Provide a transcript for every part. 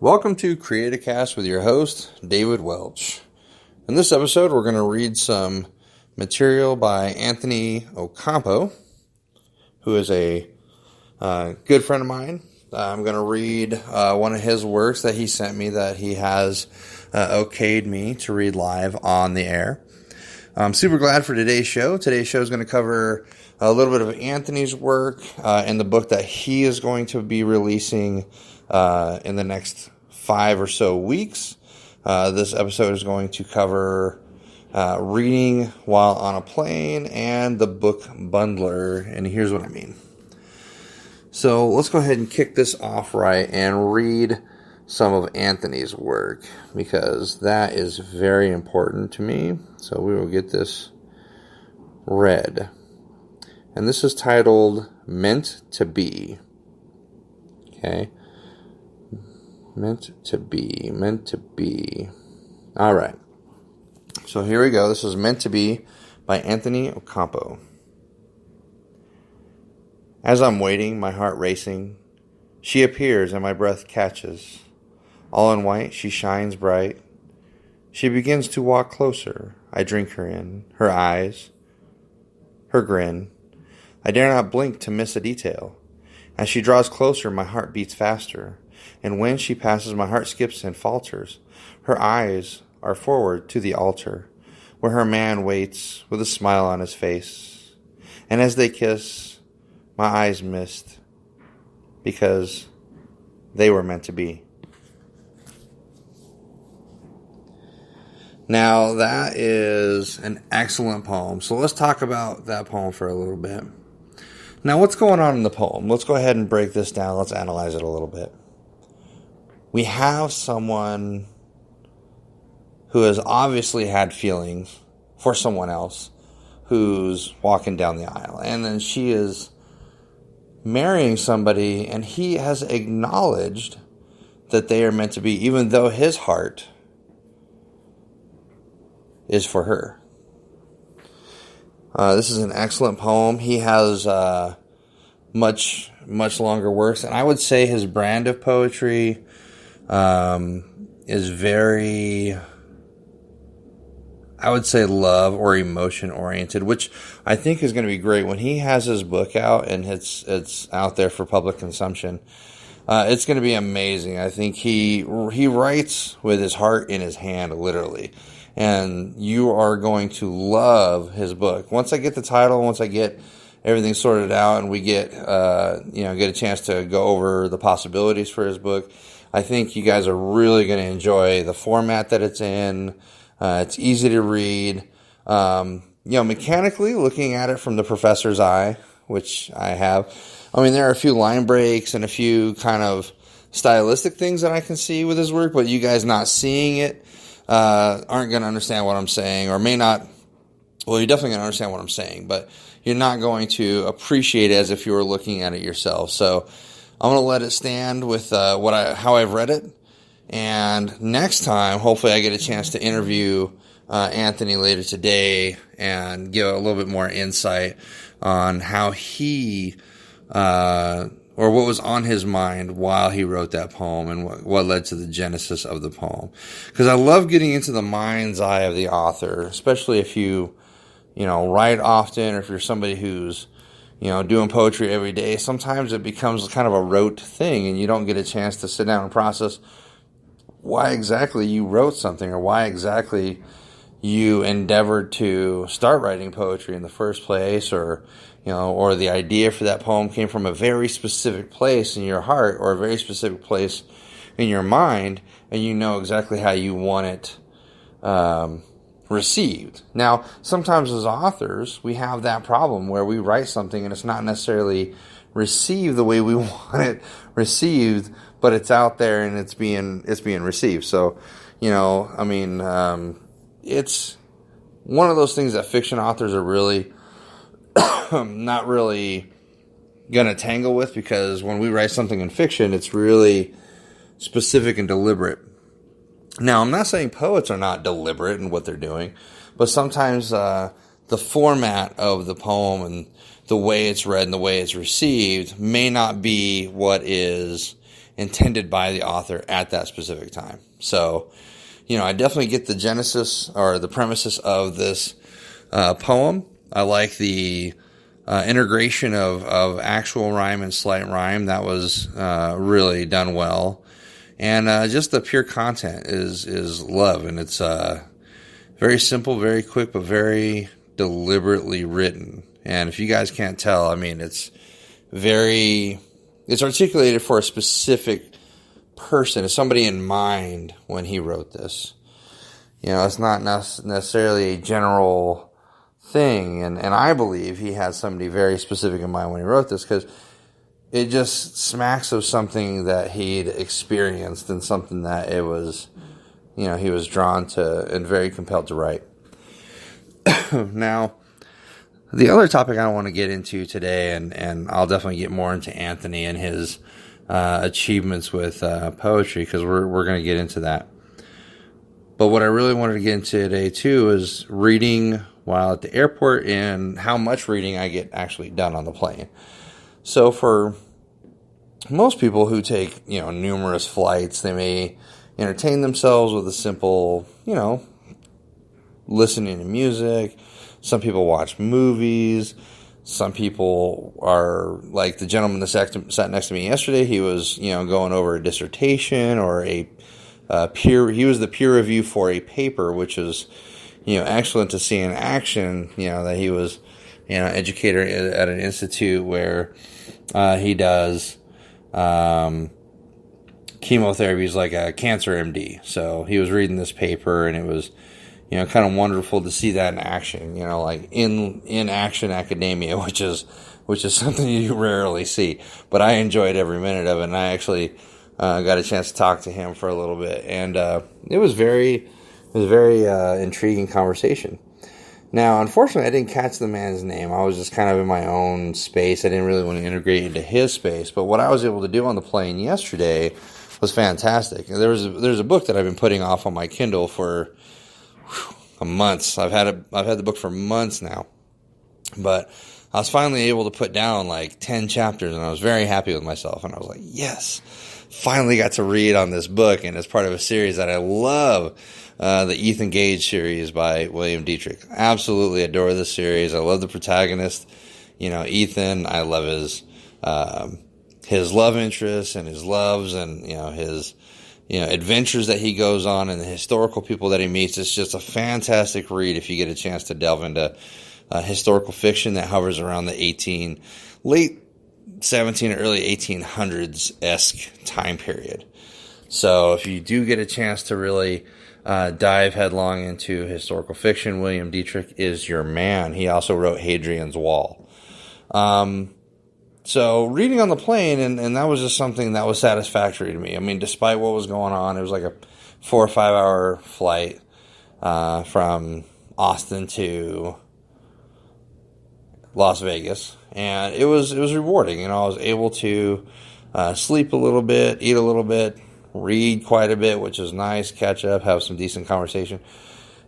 Welcome to Creatacast with your host, David Welch. In this episode, we're going to read some material by Anthony Ocampo, who is a good friend of mine. I'm going to read one of his works that he sent me that he has okayed me to read live on the air. I'm super glad for today's show. Today's show is going to cover a little bit of Anthony's work in the book that he is going to be releasing in the next 5 or so weeks. This episode is going to cover reading while on a plane and the book bundler, and here's what I mean. So let's go ahead and kick this off right and read some of Anthony's work, because that is very important to me. So we will get this read. And this is titled Meant to Be. Okay. Meant to be. All right. So here we go. This is Meant to Be by Anthony Ocampo. As I'm waiting, my heart racing, she appears and my breath catches. All in white, she shines bright. She begins to walk closer. I drink her in, her eyes, her grin. I dare not blink to miss a detail. As she draws closer, my heart beats faster. And when she passes, my heart skips and falters. Her eyes are forward to the altar, where her man waits with a smile on his face. And as they kiss, my eyes mist, because they were meant to be. Now, that is an excellent poem. So let's talk about that poem for a little bit. Now, what's going on in the poem? Let's go ahead and break this down. Let's analyze it a little bit. We have someone who has obviously had feelings for someone else who's walking down the aisle. And then she is marrying somebody, and he has acknowledged that they are meant to be, even though his heart is for her. This is an excellent poem. He has much longer works, and I would say his brand of poetry is very, I would say, love or emotion oriented, which I think is going to be great when he has his book out and it's out there for public consumption. It's going to be amazing. I think he writes with his heart in his hand, literally. And you are going to love his book. Once I get the title, once I get everything sorted out, and we get a chance to go over the possibilities for his book, I think you guys are really going to enjoy the format that it's in. It's easy to read. Mechanically, looking at it from the professor's eye, which I have, I mean, there are a few line breaks and a few kind of stylistic things that I can see with his work, but you guys not seeing it aren't going to understand what I'm saying, or may not. Well, you're definitely going to understand what I'm saying, but you're not going to appreciate it as if you were looking at it yourself. So I'm going to let it stand with how I've read it. And next time, hopefully I get a chance to interview Anthony later today and give a little bit more insight on how he or what was on his mind while he wrote that poem, and what led to the genesis of the poem. Because I love getting into the mind's eye of the author, especially if you write often, or if you're somebody who's, doing poetry every day. Sometimes it becomes kind of a rote thing, and you don't get a chance to sit down and process why exactly you wrote something, or why exactly you endeavored to start writing poetry in the first place, or the idea for that poem came from a very specific place in your heart, or a very specific place in your mind, and you know exactly how you want it received. Now, sometimes as authors, we have that problem where we write something and it's not necessarily received the way we want it received, but it's out there and it's being received. So, it's one of those things that fiction authors are really not really gonna tangle with, because when we write something in fiction, it's really specific and deliberate. Now, I'm not saying poets are not deliberate in what they're doing, but sometimes the format of the poem and the way it's read and the way it's received may not be what is intended by the author at that specific time. So, I definitely get the genesis or the premises of this poem. I like the integration of actual rhyme and slight rhyme. That was really done well. And just the pure content is love. And it's very simple, very quick, but very deliberately written. And if you guys can't tell, it's articulated for a specific person, it's somebody in mind when he wrote this. It's not necessarily a general thing. And I believe he had somebody very specific in mind when he wrote this, because it just smacks of something that he'd experienced and something that it was, he was drawn to and very compelled to write. Now, the other topic I want to get into today, and I'll definitely get more into Anthony and his achievements with poetry, because we're going to get into that. But what I really wanted to get into today too is reading while at the airport and how much reading I get actually done on the plane. So for most people who take, numerous flights, they may entertain themselves with a simple, listening to music. Some people watch movies. Some people are like the gentleman that sat next to me yesterday. He was, going over a dissertation or he was the peer review for a paper, which is, excellent to see in action, that he was, educator at an institute where he does chemotherapy. He's like a cancer MD. So he was reading this paper, and it was, kind of wonderful to see that in action, like in action academia, which is something you rarely see. But I enjoyed every minute of it, and I actually got a chance to talk to him for a little bit, and it was very intriguing conversation. Now, unfortunately, I didn't catch the man's name. I was just kind of in my own space. I didn't really want to integrate into his space. But what I was able to do on the plane yesterday was fantastic. There's a book that I've been putting off on my Kindle for months. I've had the book for months now. But I was finally able to put down like 10 chapters, and I was very happy with myself. And I was like, yes, finally got to read on this book, and it's part of a series that I love. The Ethan Gage series by William Dietrich. Absolutely adore this series. I love the protagonist, Ethan. I love his love interests and his loves and, his, adventures that he goes on and the historical people that he meets. It's just a fantastic read if you get a chance to delve into historical fiction that hovers around the late 17 or early 1800s-esque time period. So if you do get a chance to really dive headlong into historical fiction, William Dietrich is your man. He also wrote Hadrian's Wall. So reading on the plane, and that was just something that was satisfactory to me. Despite what was going on, it was like a 4 or 5 hour flight from Austin to Las Vegas, and it was rewarding. I was able to sleep a little bit, eat a little bit, read quite a bit, which is nice, catch up, have some decent conversation.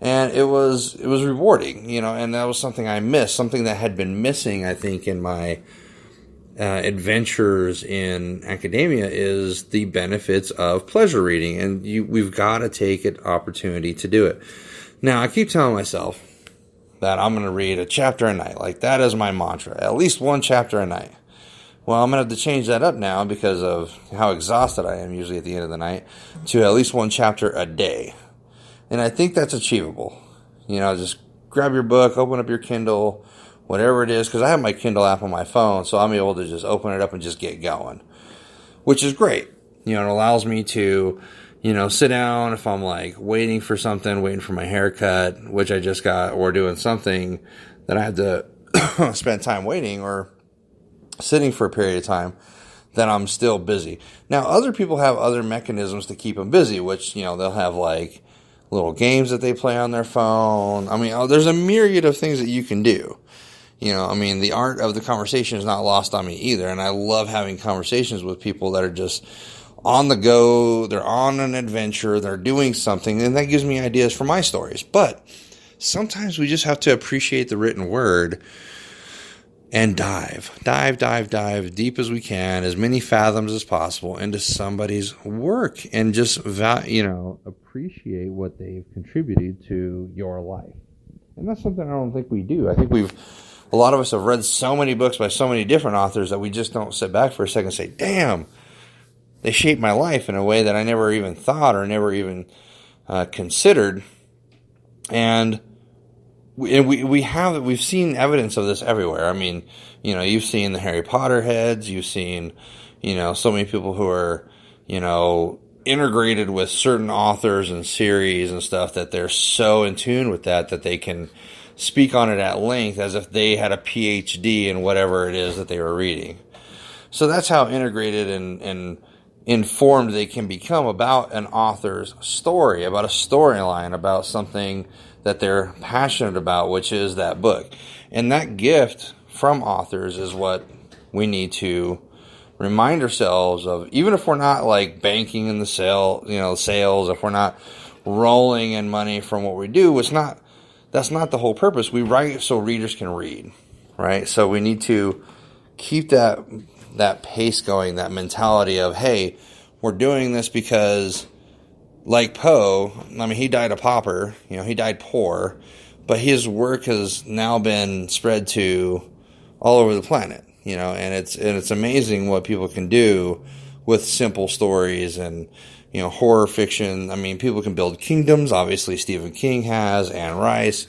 And it was rewarding, and that was something I missed, something that had been missing, I think, in my adventures in academia, is the benefits of pleasure reading. And we've got to take an opportunity to do it. Now, I keep telling myself that I'm going to read a chapter a night. Like, that is my mantra, at least one chapter a night. Well, I'm going to have to change that up now because of how exhausted I am usually at the end of the night, to at least one chapter a day. And I think that's achievable. Just grab your book, open up your Kindle, whatever it is, because I have my Kindle app on my phone, so I'm able to just open it up and just get going, which is great. It allows me to, sit down if I'm like waiting for something, waiting for my haircut, which I just got, or doing something that I had to spend time waiting or sitting for a period of time, then I'm still busy. Now, other people have other mechanisms to keep them busy, which, they'll have like little games that they play on their phone. There's a myriad of things that you can do. The art of the conversation is not lost on me either. And I love having conversations with people that are just on the go. They're on an adventure. They're doing something. And that gives me ideas for my stories. But sometimes we just have to appreciate the written word and dive deep as we can, as many fathoms as possible into somebody's work, and just appreciate what they've contributed to your life. And that's something I don't think we do. I think a lot of us have read so many books by so many different authors that we just don't sit back for a second and say, damn, they shaped my life in a way that I never even thought or never even considered. And we've seen evidence of this everywhere. I mean, you've seen the Harry Potter heads, you've seen, so many people who are, integrated with certain authors and series and stuff, that they're so in tune with that they can speak on it at length as if they had a PhD in whatever it is that they were reading. So that's how integrated and informed they can become about an author's story, about a storyline, about something that they're passionate about, which is that book. And that gift from authors is what we need to remind ourselves of, even if we're not like banking in the sales, if we're not rolling in money from what we do. That's not the whole purpose. We write so readers can read, right? So we need to keep that pace going, that mentality of, hey, we're doing this because, like Poe, I mean, he died a pauper, he died poor, but his work has now been spread to all over the planet, and it's amazing what people can do with simple stories and, horror fiction. I mean, people can build kingdoms. Obviously, Stephen King has, Anne Rice,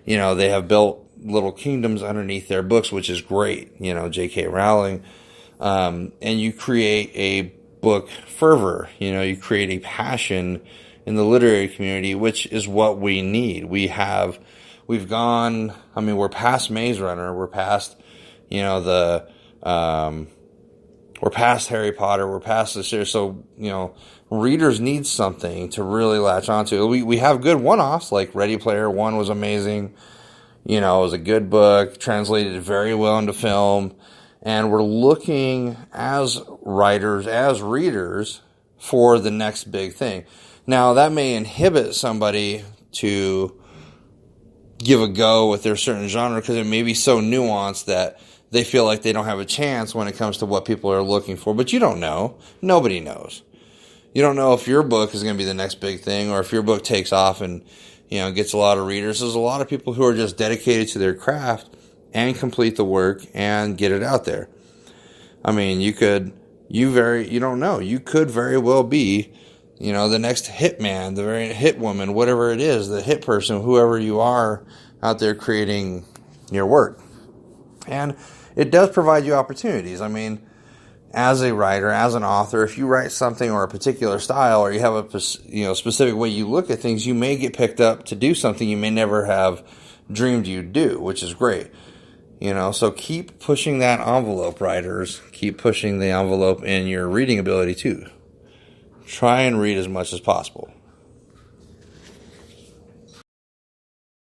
they have built little kingdoms underneath their books, which is great, J.K. Rowling. And you create a book fervor, you create a passion in the literary community, which is what we need. We're past Maze Runner, we're past, we're past Harry Potter, we're past the series. So, readers need something to really latch onto. We have good one-offs, like Ready Player One was amazing. It was a good book, translated very well into film. And we're looking as writers, as readers, for the next big thing. Now, that may inhibit somebody to give a go with their certain genre because it may be so nuanced that they feel like they don't have a chance when it comes to what people are looking for. But you don't know. Nobody knows. You don't know if your book is going to be the next big thing, or if your book takes off and, gets a lot of readers. There's a lot of people who are just dedicated to their craft and complete the work and get it out there. I mean, you don't know. You could very well be, the next hit man, the very hit woman, whatever it is, the hit person, whoever you are out there creating your work. And it does provide you opportunities. I mean, as a writer, as an author, if you write something or a particular style, or you have a specific way you look at things, you may get picked up to do something you may never have dreamed you'd do, which is great. So keep pushing that envelope, writers. Keep pushing the envelope in your reading ability too. Try and read as much as possible.